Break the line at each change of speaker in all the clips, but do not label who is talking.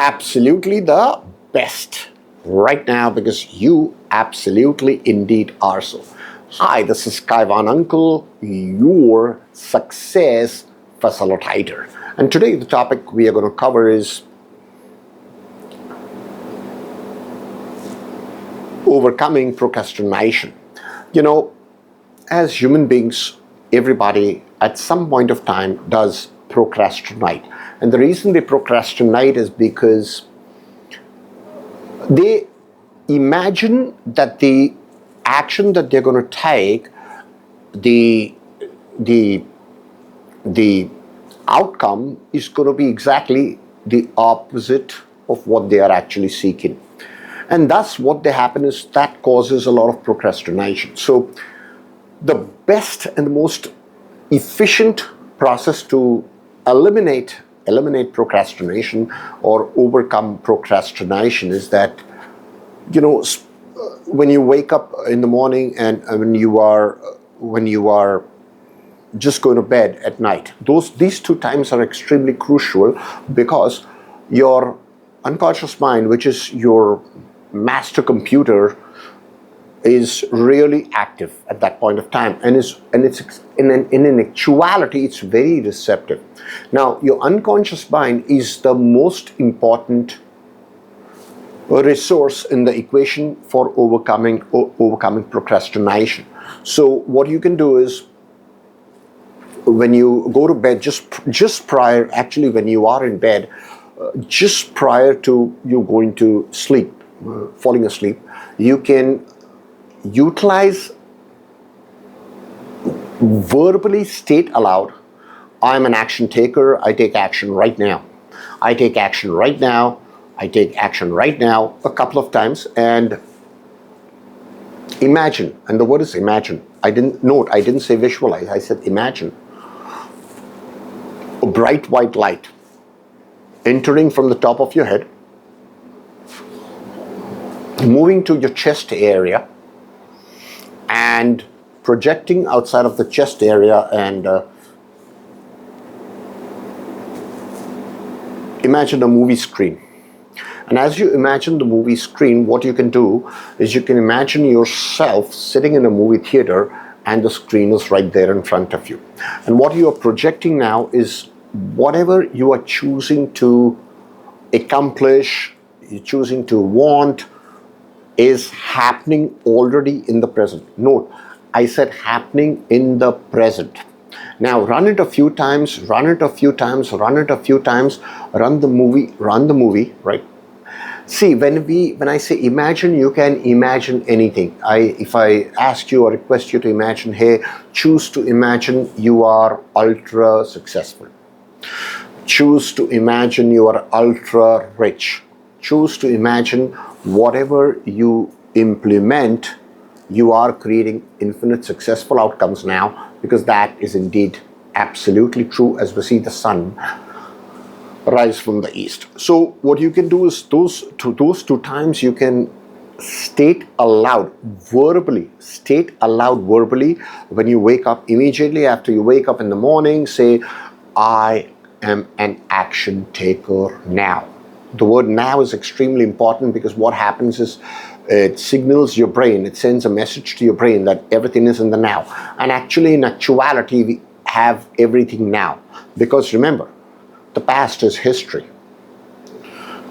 absolutely the best right now, because you absolutely indeed are so. Hi, this is Kaiwan Uncle, your success facilitator. And today the topic we are going to cover is overcoming procrastination. You know, as human beings, everybody at some point of time does procrastinate. And the reason they procrastinate is because they imagine that the action that they're going to take, the outcome is going to be exactly the opposite of what they are actually seeking. And thus what they happen is that causes a lot of procrastination. So the best and the most efficient process to eliminate procrastination or overcome procrastination is that, you know, when you wake up in the morning and when you are just going to bed at night, these two times are extremely crucial, because your unconscious mind, which is your master computer, is really active at that point of time, and it's in actuality it's very receptive. Now, your unconscious mind is the most important resource in the equation for overcoming procrastination. So what you can do is, when you go to bed, just prior, actually when you are in bed, just prior to you going to sleep, falling asleep, you can utilize, verbally state aloud, I am an action taker, I take action right now. I take action right now. I take action right now, a couple of times, and imagine, and the word is imagine. I didn't say visualize, I said imagine. A bright white light entering from the top of your head, moving to your chest area, and projecting outside of the chest area, and imagine a movie screen. And as you imagine the movie screen, what you can do is you can imagine yourself sitting in a movie theater and the screen is right there in front of you. And what you are projecting now is whatever you are choosing to accomplish, you're choosing to want, is happening already in the present. Note, I said happening in the present. Now run it a few times, run the movie, right? See, when I say imagine, you can imagine anything. If I ask you or request you to imagine, hey, choose to imagine you are ultra successful. Choose to imagine you are ultra rich. Choose to imagine whatever you implement, you are creating infinite successful outcomes now, because that is indeed absolutely true as we see the sun rise from the east. So what you can do is those two times you can state aloud verbally when you wake up. Immediately after you wake up in the morning, say, I am an action taker now. The word now is extremely important, because what happens is it signals your brain, it sends a message to your brain that everything is in the now. And actually, in actuality, we have everything now. Because remember, the past is history.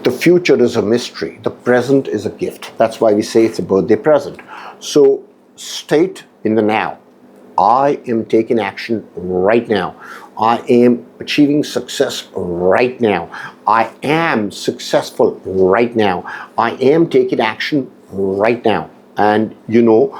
The future is a mystery. The present is a gift. That's why we say it's a birthday present. So state in the now, I am taking action right now. I am achieving success right now. I am successful right now. I am taking action right now. And you know,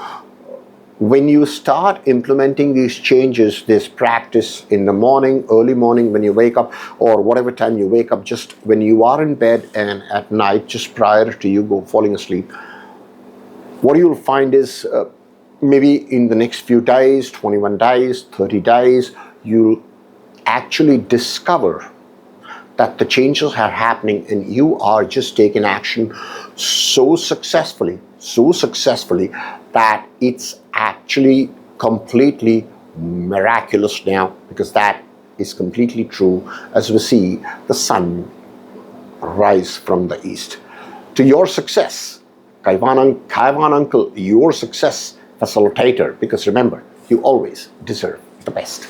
when you start implementing these changes, this practice in the morning, early morning when you wake up, or whatever time you wake up, just when you are in bed, and at night, just prior to you falling asleep, what you'll find is maybe in the next few days, 21 days, 30 days, you'll actually discover that the changes are happening and you are just taking action so successfully that it's actually completely miraculous now, because that is completely true as we see the sun rise from the east. To your success, Kaiwan Uncle, your success facilitator, because remember, you always deserve the best.